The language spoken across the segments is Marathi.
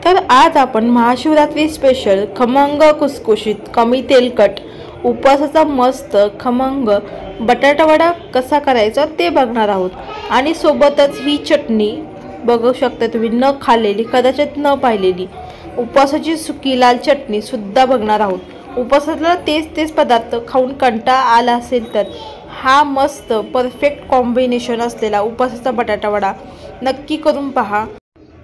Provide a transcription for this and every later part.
तर आज आपण महाशिवरात्री स्पेशल खमंग कुसकुशीत कमी तेलकट उपवासाचा मस्त खमंग बटाटा वडा कसा करायचा ते बघणार आहोत। आणि सोबतच ही चटणी बघू शकता तुम्ही, न खाल्लेली कदाचित न पाहिलेली उपवासाची सुकी लाल चटणी सुद्धा बघणार आहोत। उपवासाला तेच पदार्थ खाऊन कंटाळा आला असेल तर हा मस्त परफेक्ट कॉम्बिनेशन असलेला उपवासाचा बटाटा वडा नक्की करून पहा।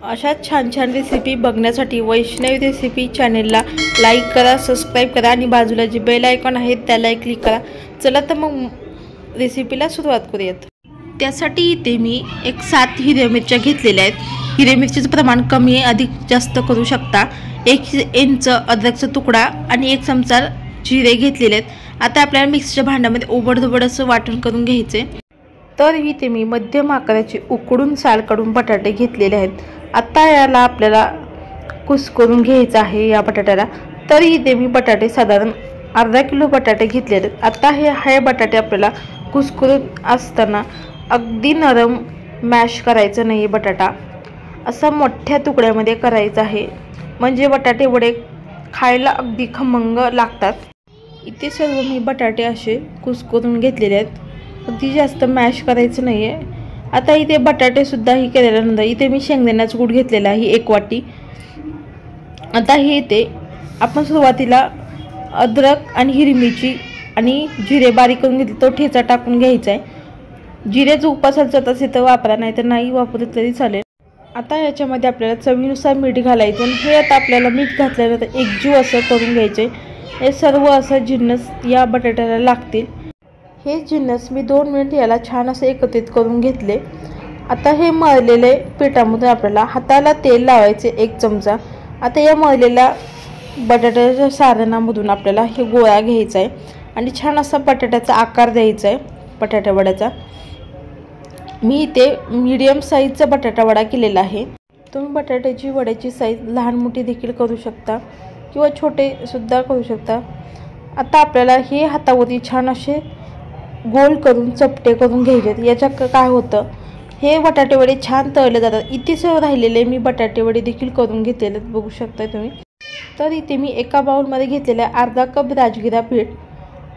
अशा छान रेसिपी बघण्यासाठी वैष्णवी रेसिपी चॅनेलला लाईक करा, सबस्क्राईब करा आणि बाजूला जे बेल आयकॉन आहे त्याला क्लिक करा। चला तर मग रेसिपीला सुरुवात करूयात। त्यासाठी इथे मी 7 हिरव्या मिरच्या घेतलेल्या आहेत। हिरव्या मिरचीचं प्रमाण कमी अधिक जास्त करू शकता। 1 इंच अद्रकचा तुकडा आणि 1 चमचा जिरे घेतलेले आहेत। आता आपल्याला मिक्सरच्या भांड्यामध्ये ओबडधोबड असं वाटण करून घ्यायचे। तर इथे मी मध्यम आकाराचे उकडून साल काढून बटाटे घेतलेले आहेत। आता याला आपल्याला कुस्करून घ्यायचं आहे या बटाट्याला। तर इथे मी बटाटे साधारण अर्धा किलो बटाटे घेतलेले आहेत। आता हे बटाटे आपल्याला कुस्करून असताना अगदी नरम मॅश करायचं नाही, बटाटा असा मोठ्या तुकड्यामध्ये करायचा आहे, म्हणजे बटाटे वडे खायला अगदी खमंग लागतात। इथे सर्व मी बटाटे असे कुस्करून घेतलेले आहेत, अगदी जास्त मॅश करायचं नाही आहे। आता इथे बटाटे सुद्धा ही केल्यानंतर इथे मी शेंगदाण्याचा कूट घेतलेला आहे 1 वाटी। आता हे इथे आपण सुरुवातीला अद्रक आणि हिरवी मिरची आणि जिरे बारीक करून घेतले तो ठेचा टाकून घ्यायचा आहे। जिरेचं उपवासाचं असेल तर वापरा, नाही तर नाही वापरलं तरी चालेल। आता याच्यामध्ये आपल्याला चवीनुसार मीठ घालायचं। हे आता आपल्याला मीठ घातल्यानंतर एकजीव असं करून घ्यायचे। हे सर्व असं जिन्नस या बटाट्याला लागतील। हे जिन्नस मी 2 मिनिट याला छान असं एकत्रित करून घेतले। आता हे मळलेले पिठामध्ये आपल्याला हाताला तेल लावायचे 1 चमचा। आता या मळलेल्या बटाट्याच्या सारणामधून आपल्याला हे गोळा घ्यायचा आहे आणि छान असा बटाट्याचा आकार द्यायचा आहे बटाटा वड्याचा। मी इथे मीडियम साईजचा बटाटा वडा केलेला आहे। तुम्ही बटाट्याची वड्याची साईज लहान मोठी देखील करू शकता किंवा छोटे सुद्धा करू शकता। आता आपल्याला हे हातावरती छान असे गोल करून चपटे करून घ्यायचे। याच्या काय होतं, हे बटाटे वडे छान तळले जातात। इथे सर्व राहिलेले मी बटाटे वडे देखील करून घेतलेले बघू शकता तुम्ही। तर इथे मी एका बाउलमध्ये घेतलेला अर्धा कप राजगिरा पीठ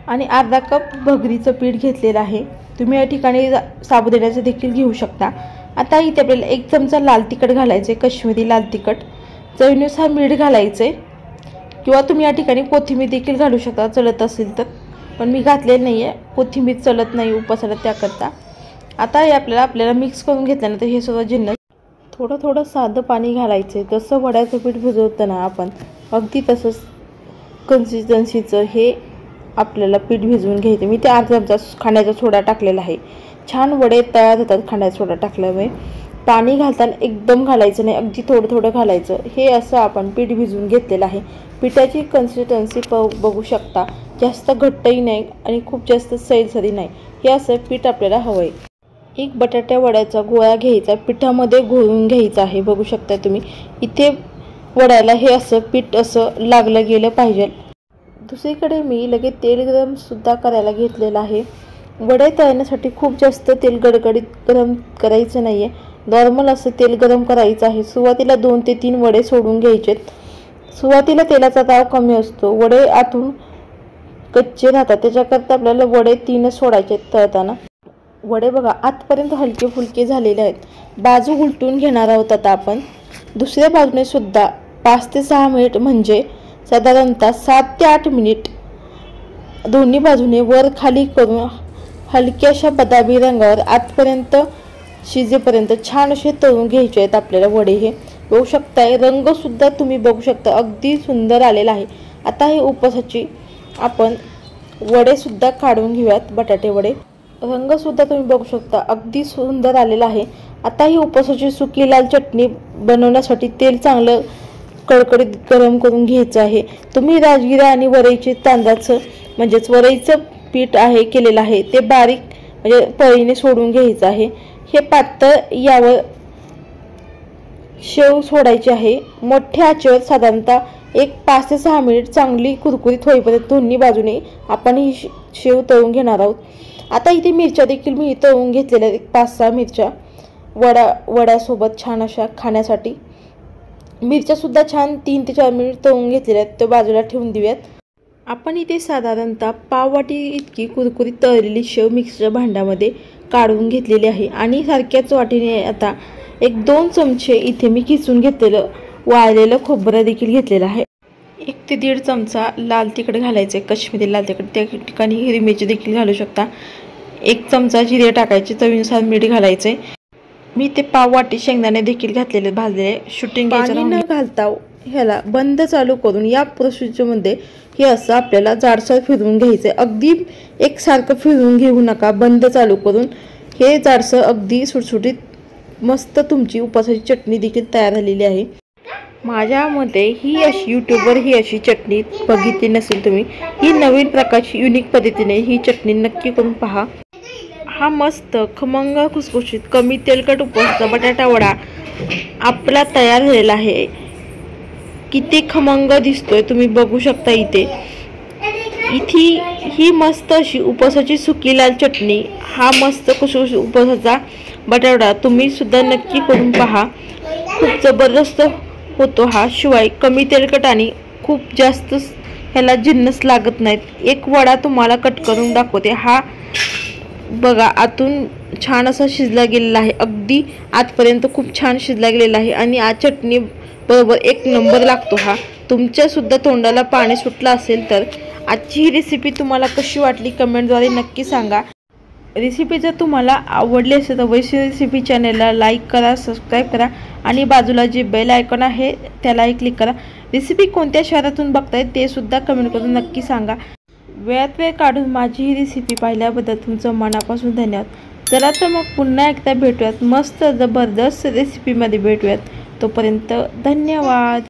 आणि अर्धा कप भगरीचं पीठ घेतलेलं आहे। तुम्ही या ठिकाणी साबुदाण्याचं देखील घेऊ शकता। आता इथे आपल्याला 1 चमचा लाल तिखट घालायचे, काश्मीरी लाल तिखट, चवीनुसार मीठ घालायचे किंवा तुम्ही या ठिकाणी कोथिंबीर देखील घालू शकता चलत असेल तर, पण मी घातलेलं नाही आहे, कोथिंबीर चलत नाही उपवासाला त्याकरता। आता हे आपल्याला मिक्स करून घेतल्यानंतर हे सर्व जिन्नस थोडं साधं पाणी घालायचं, जसं वड्याचं पीठ भिजवताना आपण अगदी तसंच कन्सिस्टन्सीचं हे आपल्याला पीठ भिजवून घ्यायचं। मी ते अर्धा चमचा खाण्याचा सोडा टाकलेला आहे। छान वडे तयार होतात खाण्याचा सोडा टाकल्यामुळे। पाणी घालताना एकदम घालायचं नाही, अगदी थोडं घालायचं। हे असं आपण पीठ भिजवून घेतलेलं आहे। पिठाची कन्सिस्टन्सी बघू शकता, जास्त घट्टही नाही आणि खूप जास्त सैलसरी नाही, हे असं पीठ आपल्याला हवं आहे। एक बटाट्या वड्याचा गोळा घ्यायचा, पिठामध्ये घोळून घ्यायचा आहे। बघू शकता तुम्ही इथे वड्याला हे असं पीठ असं लागलं गेलं पाहिजे। दुसरीकडे मी लगेच तेल गरम सुद्धा करायला घेतलेलं आहे। वडे तळण्यासाठी खूप जास्त तेल गडगडीत गरम करायचं नाही आहे, नॉर्मल असं तेल गरम करायचं आहे। सुरुवातीला 2 ते 3 वडे सोडून घ्यायचेत। सुरुवातीला तेलाचा दाब कमी असतो, वडे आतून कच्चे राहतात, त्याच्याकरता आपल्याला वडे 3 सोडायचे तळताना। वडे बघा आतपर्यंत हलके फुलके झालेले आहेत। बाजू उलटून घेणार आहोत आता आपण। दुसऱ्या बाजूने सुद्धा 5 ते 6 मिनिट, म्हणजे साधारणतः 7 ते 8 मिनिट दोन्ही बाजूने वर खाली करून हलक्याशा बदामी रंगावर आतपर्यंत शिजेपर्यंत छान असे तळून घ्यायचे आहेत आपल्याला वडे। हे बघू शकताय, रंग सुद्धा तुम्ही बघू शकता अगदी सुंदर आलेला आहे। आता हे उपवासाची आपण वडे सुद्धा काढून घेऊयात, बटाटे वडे। रंग सुद्धा तुम्ही बघू शकता अगदी सुंदर आलेला आहे। आता ही उपवासाची सुकी लाल चटणी बनवण्यासाठी तेल चांगलं कडकडीत गरम करून घ्यायचं आहे। तुम्ही राजगिरा आणि वरईचे तांदळाचं म्हणजेच वरईचं पीठ आहे केलेलं आहे ते बारीक म्हणजे पळीने सोडून घ्यायचं आहे। हे पातळ यावर शेव सोडायची आहे। मोठ्या आचेवर साधारणतः 5 ते 6 मिनिट चांगली कुरकुरीत होईपर्यंत दोन्ही बाजूने आपण ही शेव तळून घेणार आहोत। आता इथे मिरच्या देखील मी तळून घेतलेल्या 5-6 मिरच्या वड्यासोबत छान अशा खाण्यासाठी। मिरच्यासुद्धा छान 3 ते 4 मिनिट तळून घेतलेल्या आहेत, तो बाजूला ठेवून देऊयात. आपण इथे साधारणतः पाववाटी इतकी कुरकुरीत तळलेली शेव मिक्सरच्या भांड्यामध्ये काढून घेतलेली आहे आणि सारख्याच वाटीने आता 1-2 चमचे इथे मी किसून घेतलेलं वाळलेलं खोबरं देखील घेतलेलं आहे. 1 ते 1.5 चमचा लाल तिखट घालायचं आहे, काश्मीरी लाल तिखट. त्या ठिकाणी हिरवी मिरची देखील घालू शकता. 1 चमचा जिरे टाकायचे, चवीनुसार मीठ घालायचे. मी ते पाववाटी शेंगदाणे देखील घातलेले भाजलेले. शूटिंग न घालता ह्याला बंद चालू करून या प्रोसिजरमध्ये हे असं आपल्याला जाडसर फिरवून घ्यायचं आहे. अगदी एकसारखं फिरवून घेऊ नका, बंद चालू करून. हे जाडसर अगदी सुटसुटीत मस्त तुमची उपासाची चटणी देखील तयार झालेली आहे. माझ्या मते ही अशी यूट्यूबवर ही अशी चटणी बघितली नसेल तुम्ही, ही नवीन प्रकारची युनिक पद्धतीने ही चटणी नक्की करून पहा. हा मस्त खमंग खुसखुशीत कमी तेलकट उपवासाचा बटाटा वडा आपला तयार झालेला आहे. किती खमंग दिसतोय तुम्ही बघू शकता. इथे ही मस्त अशी उपवासाची सुकी लाल चटणी, हा मस्त खुसखुशीत उपवासाचा बटाटा वडा तुम्ही सुद्धा नक्की करून पहा. खूप जबरदस्त होतो हा. शिवाय कमी तेलकट आणि खूप जास्त ह्याला जिन्नस लागत नाहीत. एक वडा तुम्हाला कट करून दाखवते. हा बघा, आतून छान असा शिजला गेलेला आहे, अगदी आतपर्यंत खूप छान शिजला गेलेला आहे आणि आ चटणी बरोबर 1 नंबर लागतो हा. तुमच्या सुद्धा तोंडाला पाणी सुटलं असेल तर आजची ही रेसिपी तुम्हाला कशी वाटली कमेंटद्वारे नक्की सांगा. रेसिपी जर तुम्हाला आवडली असेल तर वैशी रेसिपी चॅनलला लाईक करा, सबस्क्राईब करा आणि बाजूला जे बेल आयकॉन आहे त्यालाही क्लिक करा. रेसिपी कोणत्या शहरातून बघताय ते सुद्धा कमेंट करून नक्की सांगा. वेळात वेळ काढून माझी ही रेसिपी पाहिल्याबद्दल तुमचं मनापासून धन्यवाद. चला तर मग पुन्हा एकदा भेटूयात, मस्त जबरदस्त रेसिपीमध्ये भेटूयात. तोपर्यंत धन्यवाद.